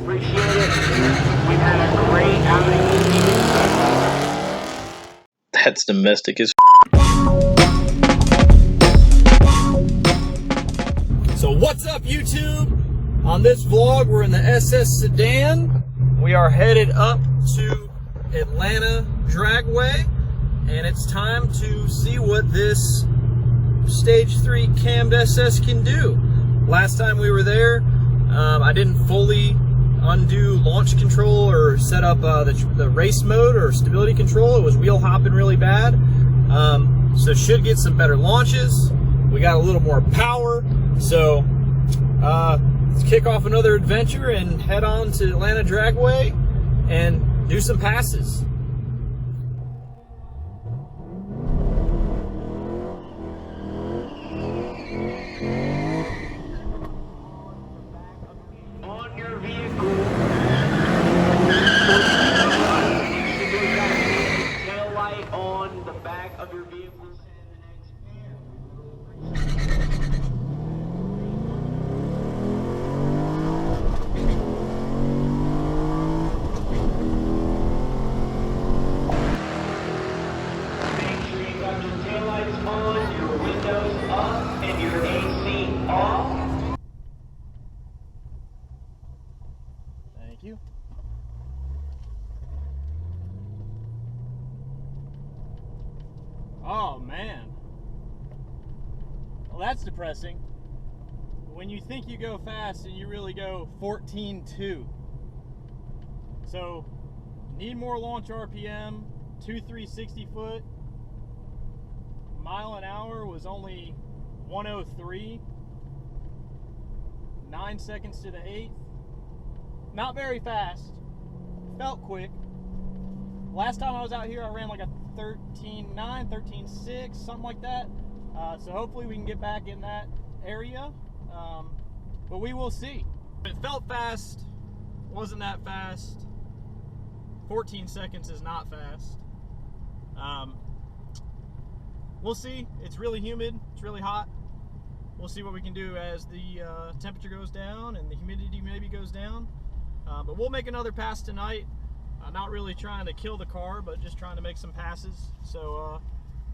Appreciate it. We've had a great outing. That's domestic as So what's up, YouTube? On this vlog, we're in the SS Sedan. We are headed up to Atlanta Dragway, and it's time to see what this Stage 3 cammed SS can do. Last time we were there, I didn't fully undo launch control or set up the race mode or stability control. It was wheel hopping really bad. So should get some better launches. We got a little more power. So let's kick off another adventure and head on to Atlanta Dragway and do some passes. On your vehicle, tail light on the back of your vehicle. Make sure you got your tail lights on, your windows up, and your AC off. Thank you. Oh man. Well, that's depressing. When you think you go fast and you really go 14.2. So, need more launch RPM, 360 foot. Mile an hour was only 103. 9 seconds to the 8th. Not very fast. Felt quick. Last time I was out here, I ran like a 13.9, 13.6, something like that. So hopefully we can get back in that area. But we will see. It felt fast. Wasn't that fast. 14 seconds is not fast. We'll see. It's really humid. It's really hot. We'll see what we can do as the temperature goes down and the humidity maybe goes down. But we'll make another pass tonight. Not really trying to kill the car, but just trying to make some passes. So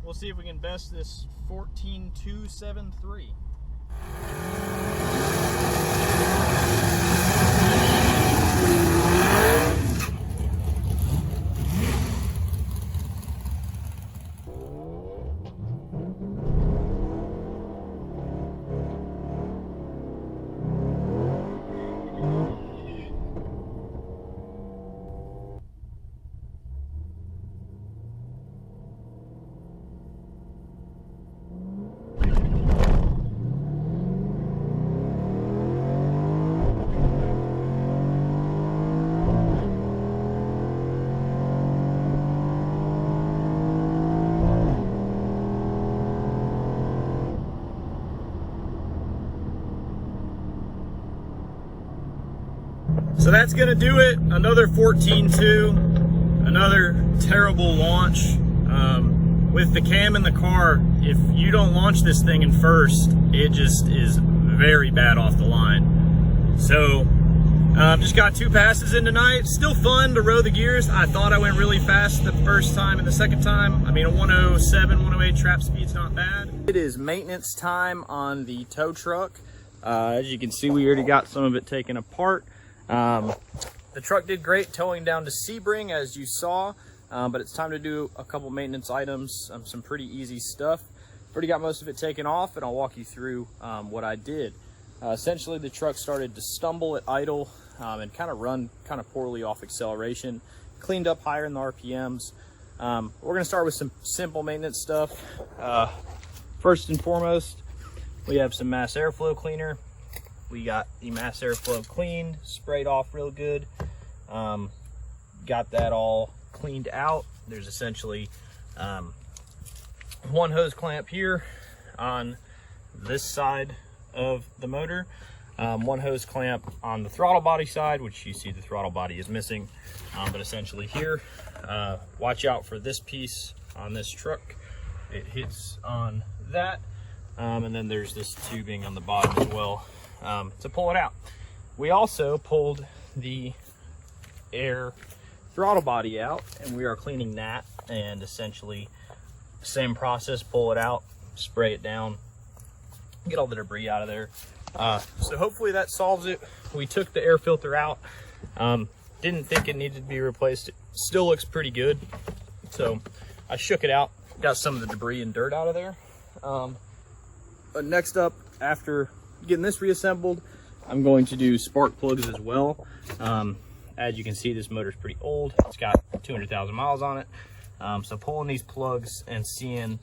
we'll see if we can best this 14.273. So that's gonna do it. Another 14.2, another terrible launch. With the cam in the car, if you don't launch this thing in first, it just is very bad off the line. So just got 2 passes in tonight. Still fun to row the gears. I thought I went really fast the first time and the second time. I mean, a 107, 108 trap speed's not bad. It is maintenance time on the tow truck. As you can see, we already got some of it taken apart. The truck did great towing down to Sebring, as you saw, but it's time to do a couple maintenance items, some pretty easy stuff. Already got most of it taken off, and I'll walk you through what I did. Essentially, the truck started to stumble at idle and kind of run kind of poorly off acceleration. Cleaned up higher in the RPMs. We're going to start with some simple maintenance stuff. First and foremost, we have some mass airflow cleaner. We got the mass airflow cleaned, sprayed off real good. Got that all cleaned out. There's essentially one hose clamp here on this side of the motor, one hose clamp on the throttle body side, which you see the throttle body is missing, but essentially here, watch out for this piece on this truck. It hits on that, and then there's this tubing on the bottom as well to pull it out. We also pulled the air throttle body out, and we are cleaning that, and essentially same process, pull it out, spray it down, get all the debris out of there. So hopefully that solves it. We took the air filter out. Didn't think it needed to be replaced. It still looks pretty good. So I shook it out, got some of the debris and dirt out of there. But next up, after getting this reassembled, I'm going to do spark plugs as well. As you can see, this motor's pretty old. It's got 200,000 miles on it. So pulling these plugs and seeing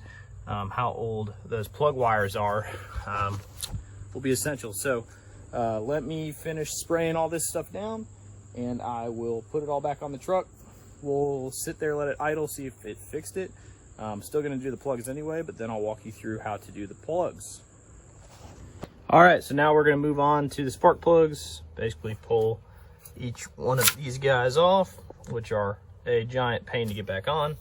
how old those plug wires are will be essential. So let me finish spraying all this stuff down, and I will put it all back on the truck. We'll sit there, let it idle, see if it fixed it. I'm still gonna do the plugs anyway, but then I'll walk you through how to do the plugs. All right, so now we're gonna move on to the spark plugs. Basically pull each one of these guys off, which are a giant pain to get back on.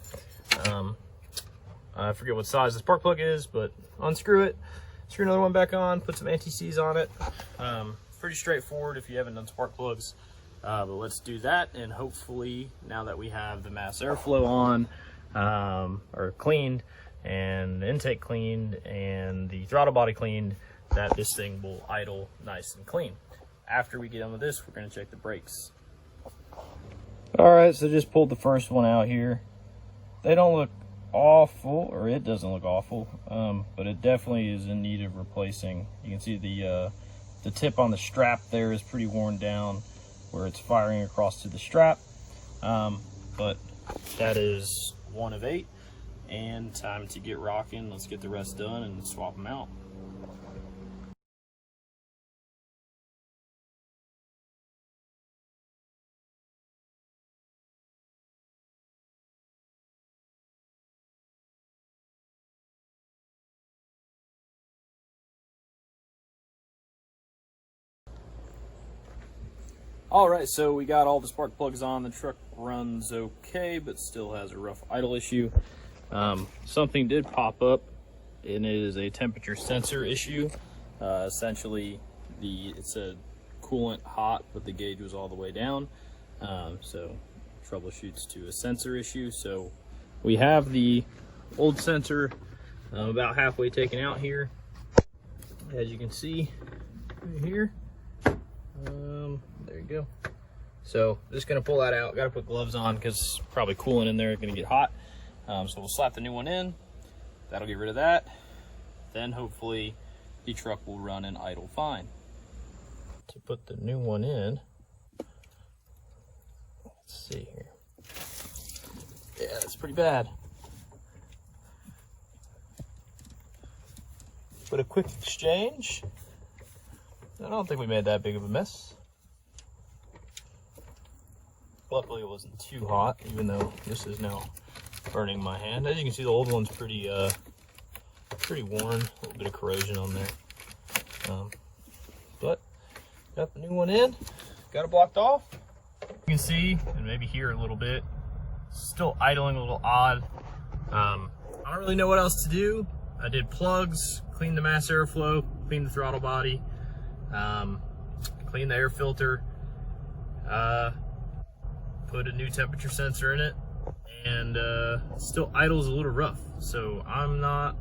I forget what size the spark plug is, but unscrew it, screw another one back on, put some anti-seize on it. Pretty straightforward if you haven't done spark plugs, but let's do that. And hopefully now that we have the mass airflow on, or cleaned, and the intake cleaned, and the throttle body cleaned, that this thing will idle nice and clean. After we get done with this, we're going to check the brakes. All right, so just pulled the first one out here. They don't look awful, or it doesn't look awful, but it definitely is in need of replacing. You can see the tip on the strap there is pretty worn down where it's firing across to the strap, but that is 1 of 8, and time to get rocking. Let's get the rest done and swap them out. All right, so we got all the spark plugs on. The truck runs okay, but still has a rough idle issue. Something did pop up, and it is a temperature sensor issue. Essentially, it said coolant hot, but the gauge was all the way down. So troubleshoots to a sensor issue. So we have the old sensor about halfway taken out here, as you can see right here. There you go. So just gonna pull that out. Got to put gloves on because probably coolant in there is gonna get hot. So we'll slap the new one in. That'll get rid of that. Then hopefully the truck will run and idle fine. To put the new one in, let's see here. Yeah, it's pretty bad. But a quick exchange. I don't think we made that big of a mess. Luckily it wasn't too hot, even though this is now burning my hand. As you can see, the old one's pretty worn, a little bit of corrosion on there. But got the new one in, got it blocked off. You can see, and maybe hear a little bit, still idling a little odd. I don't really know what else to do. I did plugs, cleaned the mass airflow, cleaned the throttle body, cleaned the air filter, put a new temperature sensor in it, and still idles a little rough. So I'm not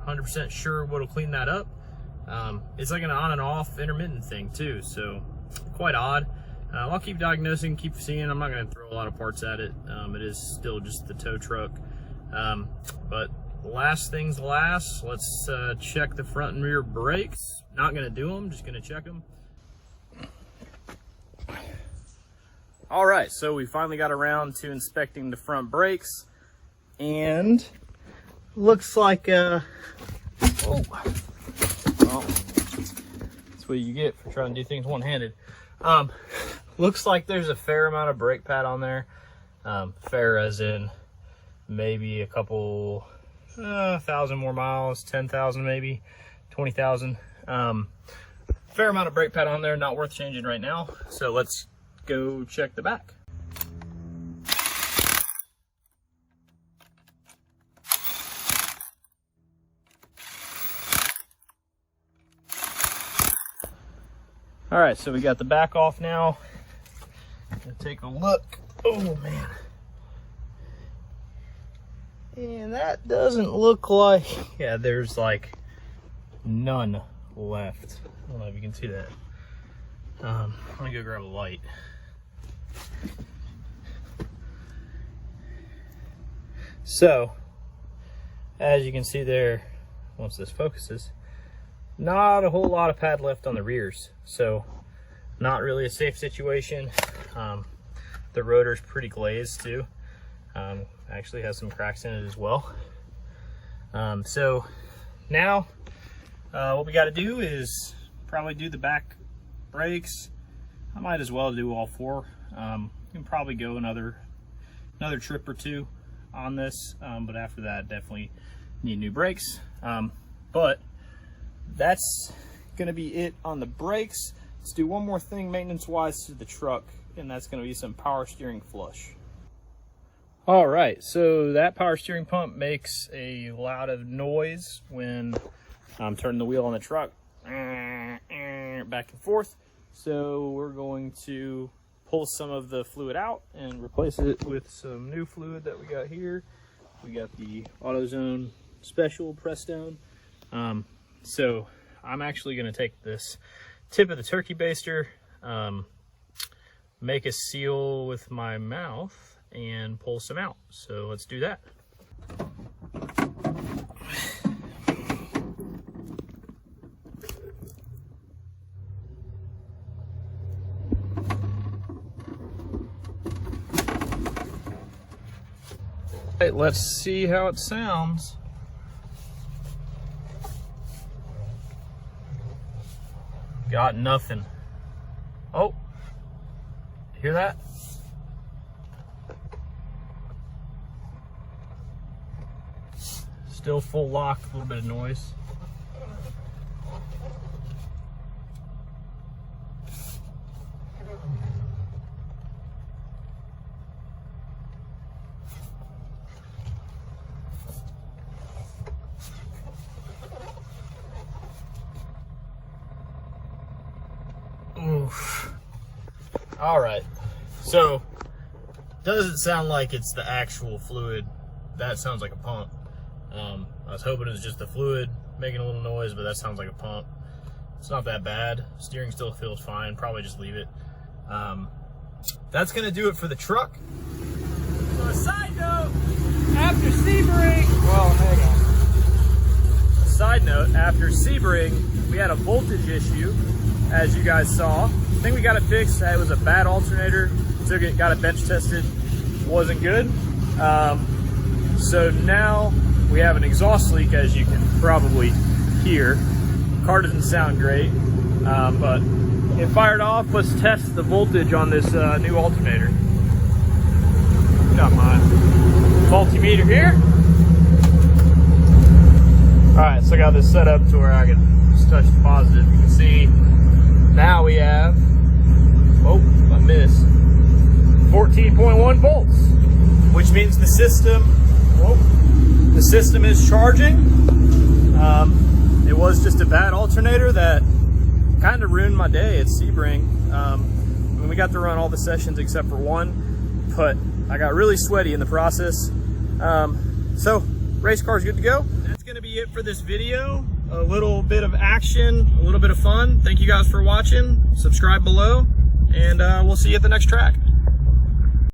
100% sure what'll clean that up. It's like an on and off intermittent thing too, so quite odd. I'll keep diagnosing, keep seeing. I'm not going to throw a lot of parts at it. It is still just the tow truck. But last things last, let's check the front and rear brakes. Not going to do them, just going to check them. All right, so we finally got around to inspecting the front brakes, and looks like oh, well, that's what you get for trying to do things one-handed. Looks like there's a fair amount of brake pad on there. Fair as in maybe a couple thousand more miles, 10,000 maybe, 20,000. Fair amount of brake pad on there, not worth changing right now. So let's go check the back. All right, so we got the back off now. take a look. Oh man. And that doesn't look like, yeah, there's like none left. I don't know if you can see that. I'm gonna go grab a light. So, as you can see there, once this focuses, not a whole lot of pad left on the rears. So, not really a safe situation. The rotor's pretty glazed too. Actually has some cracks in it as well. So now what we got to do is probably do the back brakes. I might as well do all four. You can probably go another trip or two on this, but after that definitely need new brakes. But that's gonna be it on the brakes. Let's do one more thing maintenance wise to the truck, and that's gonna be some power steering flush. All right, so that power steering pump makes a lot of noise when I'm turning the wheel on the truck, back and forth. So we're going to pull some of the fluid out and replace it with some new fluid that we got here. We got the AutoZone Special press down. So I'm actually gonna take this tip of the turkey baster, make a seal with my mouth and pull some out. So let's do that. Right, let's see how it sounds. Got nothing. Oh, hear that? Still full lock, a little bit of noise. Oof. All right, so doesn't sound like it's the actual fluid. That sounds like a pump. I was hoping it was just the fluid making a little noise, but that sounds like a pump. It's not that bad. Steering still feels fine. Probably just leave it. That's gonna do it for the truck. So a side note, after Sebring, well, hang on. A side note, after Sebring, we had a voltage issue, as you guys saw. I think we got it fixed. It was a bad alternator. Took it, got it bench tested. Wasn't good. So now we have an exhaust leak, as you can probably hear. Car doesn't sound great, but it fired off. Let's test the voltage on this new alternator. Got my multimeter here. All right, so I got this set up to where I can just touch the positive. You can see now we have, oh, I missed, 14.1 volts, which means the system, whoa, the system is charging. It was just a bad alternator that kind of ruined my day at Sebring. We got to run all the sessions except for one, but I got really sweaty in the process. So race car's good to go. That's gonna be it for this video. A little bit of action, a little bit of fun. Thank you guys for watching. Subscribe below, and we'll see you at the next track.